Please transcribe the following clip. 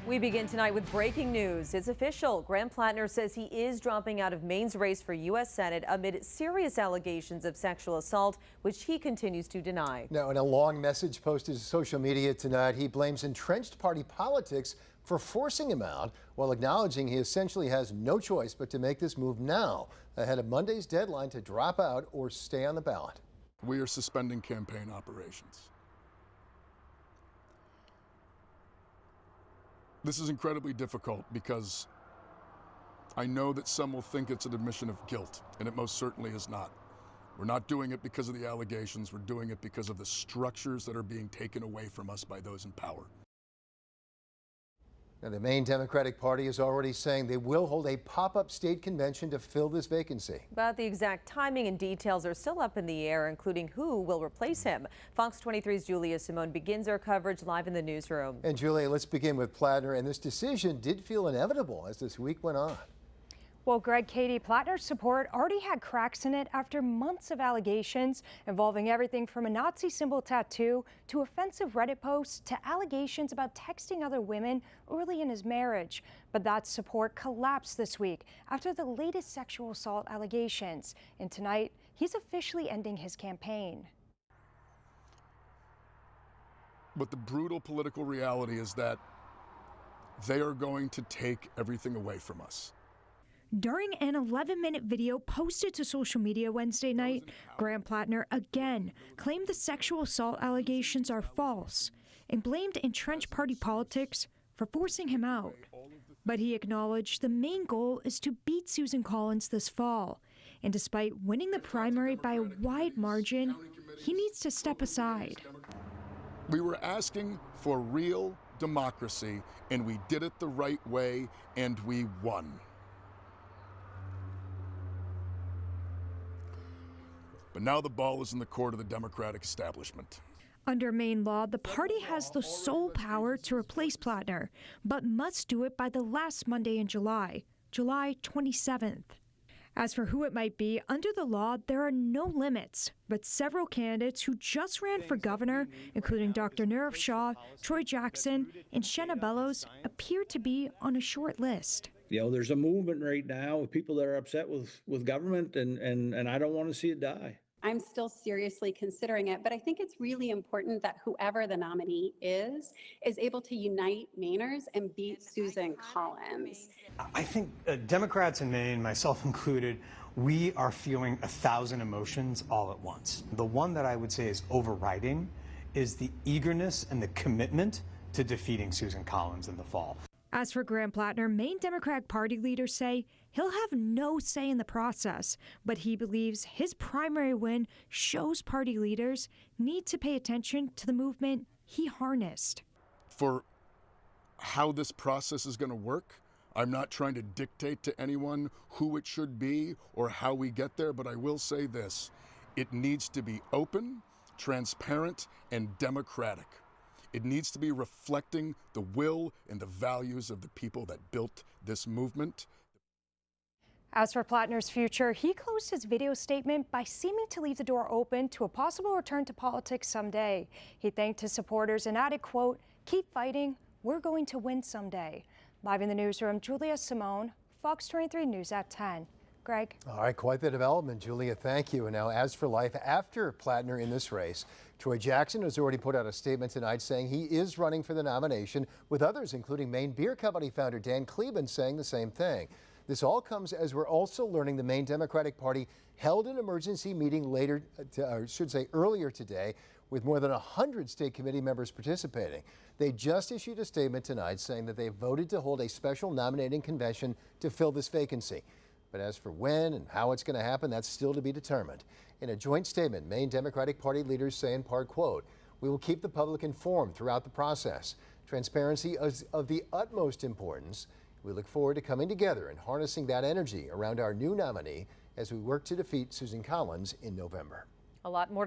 We begin tonight with breaking news. It's official. Graham Platner says he is dropping out of Maine's race for U.S. Senate amid serious allegations of sexual assault, which he continues to deny. Now, in a long message posted to social media tonight, he blames entrenched party politics for forcing him out, while acknowledging he essentially has no choice but to make this move now, ahead of Monday's deadline to drop out or stay on the ballot. We are suspending campaign operations. This is incredibly difficult because I know that some will think it's an admission of guilt, and it most certainly is not. We're not doing it because of the allegations. We're doing it because of the structures that are being taken away from us by those in power. Now, the Maine Democratic Party is already saying they will hold a pop-up state convention to fill this vacancy. But the exact timing and details are still up in the air, including who will replace him. Fox 23's Julia Simone begins our coverage live in the newsroom. And Julia, let's begin with Platner. And this decision did feel inevitable as this week went on. Well, Greg, Katie, Platner's support already had cracks in it after months of allegations involving everything from a Nazi symbol tattoo to offensive Reddit posts to allegations about texting other women early in his marriage. But that support collapsed this week after the latest sexual assault allegations. And tonight, he's officially ending his campaign. But the brutal political reality is that they are going to take everything away from us. During an 11-minute video posted to social media Wednesday night, Graham Platner again claimed the sexual assault allegations are false and blamed entrenched party politics for forcing him out. But he acknowledged the main goal is to beat Susan Collins this fall. And despite winning the primary by a wide margin, he needs to step aside. We were asking for real democracy, and we did it the right way, and we won. But now the ball is in the court of the Democratic establishment. Under Maine law, the party has the sole power to replace Platner, but must do it by the last Monday in July, July 27th. As for who it might be, under the law, there are no limits, but several candidates who just ran for governor, including Dr. Nirav Shah, Troy Jackson, and Shenna Bellows, appear to be on a short list. You know, there's a movement right now of people that are upset with government, and I don't want to see it die. I'm still seriously considering it, but I think it's really important that whoever the nominee is able to unite Mainers and beat Susan Collins. I think Democrats in Maine, myself included, we are feeling 1,000 emotions all at once. The one that I would say is overriding is the eagerness and the commitment to defeating Susan Collins in the fall. As for Graham Platner, Maine Democratic Party leaders say he'll have no say in the process, but he believes his primary win shows party leaders need to pay attention to the movement he harnessed. For how this process is going to work, I'm not trying to dictate to anyone who it should be or how we get there, but I will say this: it needs to be open, transparent, and democratic. It needs to be reflecting the will and the values of the people that built this movement. As for Platner's future, he closed his video statement by seeming to leave the door open to a possible return to politics someday. He thanked his supporters and added, quote, "Keep fighting, we're going to win someday." Live in the newsroom, Julia Simone, Fox 23 News at 10. Greg. All right, quite the development, Julia. Thank you. And now, as for life after Platner in this race, Troy Jackson has already put out a statement tonight saying he is running for the nomination, with others, including Maine Beer Company founder Dan Kleben, saying the same thing. This all comes as we're also learning the Maine Democratic Party held an emergency meeting earlier today, with more than 100 state committee members participating. They just issued a statement tonight saying that they voted to hold a special nominating convention to fill this vacancy. But as for when and how it's going to happen, that's still to be determined. In a joint statement, Maine Democratic Party leaders say in part, quote, "We will keep the public informed throughout the process. Transparency is of the utmost importance. We look forward to coming together and harnessing that energy around our new nominee as we work to defeat Susan Collins in November." A lot more to